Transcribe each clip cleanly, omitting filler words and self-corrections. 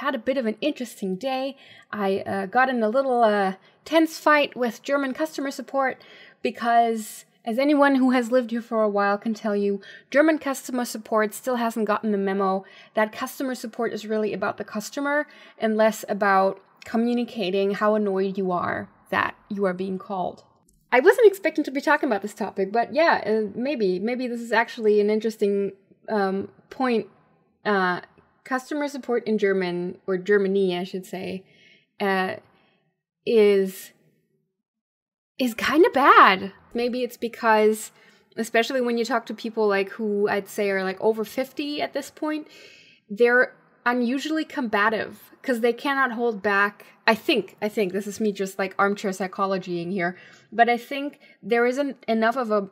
had a bit of an interesting day. I got in a little tense fight with German customer support because, as anyone who has lived here for a while can tell you, German customer support still hasn't gotten the memo that customer support is really about the customer and less about communicating how annoyed you are that you are being called. I wasn't expecting to be talking about this topic, but yeah, maybe this is actually an interesting point. Customer support in German, or Germany, I should say, is kind of bad. Maybe it's because, especially when you talk to people like who I'd say are like over 50 at this point, they're unusually combative because they cannot hold back. I think this is me just like armchair psychologying here, but I think there isn't enough of a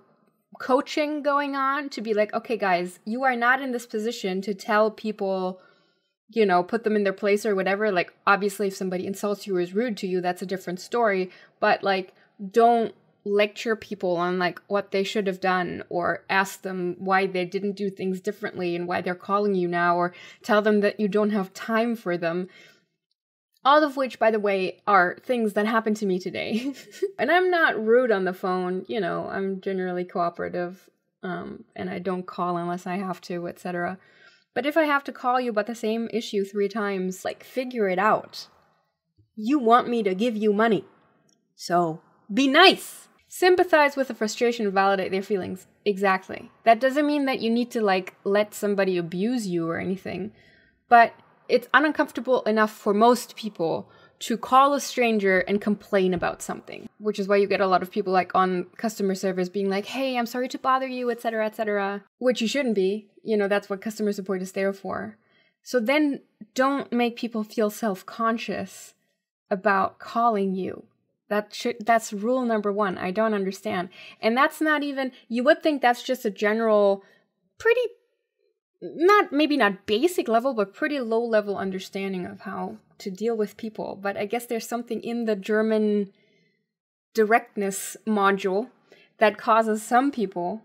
coaching going on to be like, okay, guys, you are not in this position to tell people, you know, put them in their place or whatever. Like, obviously, if somebody insults you or is rude to you, that's a different story. But like, don't lecture people on like what they should have done, or ask them why they didn't do things differently and why they're calling you now, or tell them that you don't have time for them. All of which, by the way, are things that happened to me today. And I'm not rude on the phone, you know, I'm generally cooperative, and I don't call unless I have to, etc. But if I have to call you about the same issue 3 times, like, figure it out. You want me to give you money, so be nice. Sympathize with the frustration and validate their feelings. Exactly. That doesn't mean that you need to, like, let somebody abuse you or anything, but it's uncomfortable enough for most people to call a stranger and complain about something, which is why you get a lot of people like on customer service being like, hey, I'm sorry to bother you, etc., etc., which you shouldn't be. You know, that's what customer support is there for. So then don't make people feel self-conscious about calling you. That's rule number 1. I don't understand. And that's not even, you would think that's just a general, pretty, maybe not basic level, but pretty low level understanding of how to deal with people. But I guess there's something in the German directness module that causes some people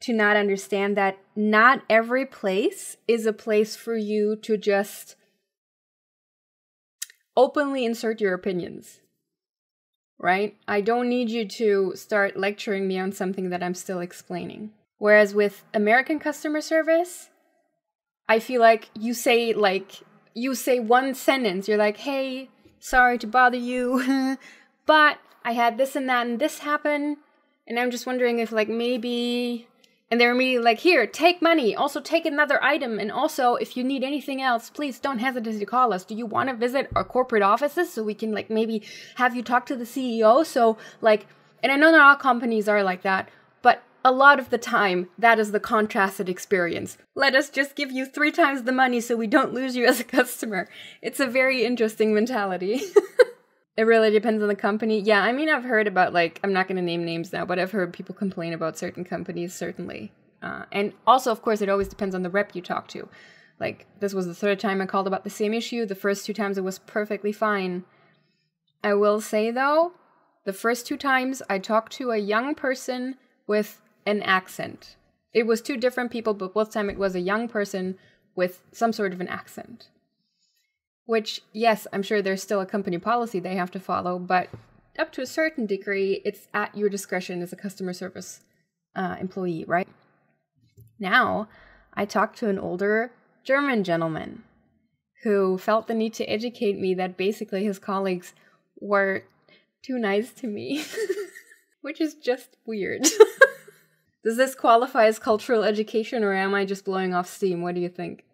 to not understand that not every place is a place for you to just openly insert your opinions. Right? I don't need you to start lecturing me on something that I'm still explaining. Whereas with American customer service, I feel like you say one sentence. You're like, hey, sorry to bother you, but I had this and that and this happen, and I'm just wondering if like maybe... And they're immediately like, here, take money. Also take another item. And also, if you need anything else, please don't hesitate to call us. Do you want to visit our corporate offices so we can like maybe have you talk to the CEO? So like, and I know not all companies are like that, but a lot of the time, that is the contrasted experience. Let us just give you 3 times the money so we don't lose you as a customer. It's a very interesting mentality. It really depends on the company. Yeah, I mean, I've heard about, like, I'm not going to name names now, but I've heard people complain about certain companies, certainly. And also, of course, it always depends on the rep you talk to. Like, this was the 3rd time I called about the same issue. The first 2 times it was perfectly fine. I will say, though, the first 2 times I talked to a young person with an accent. It was 2 different people, but both time it was a young person with some sort of an accent. Which, yes, I'm sure there's still a company policy they have to follow, but up to a certain degree, it's at your discretion as a customer service employee, right? Now, I talked to an older German gentleman who felt the need to educate me that basically his colleagues were too nice to me, which is just weird. Does this qualify as cultural education, or am I just blowing off steam? What do you think?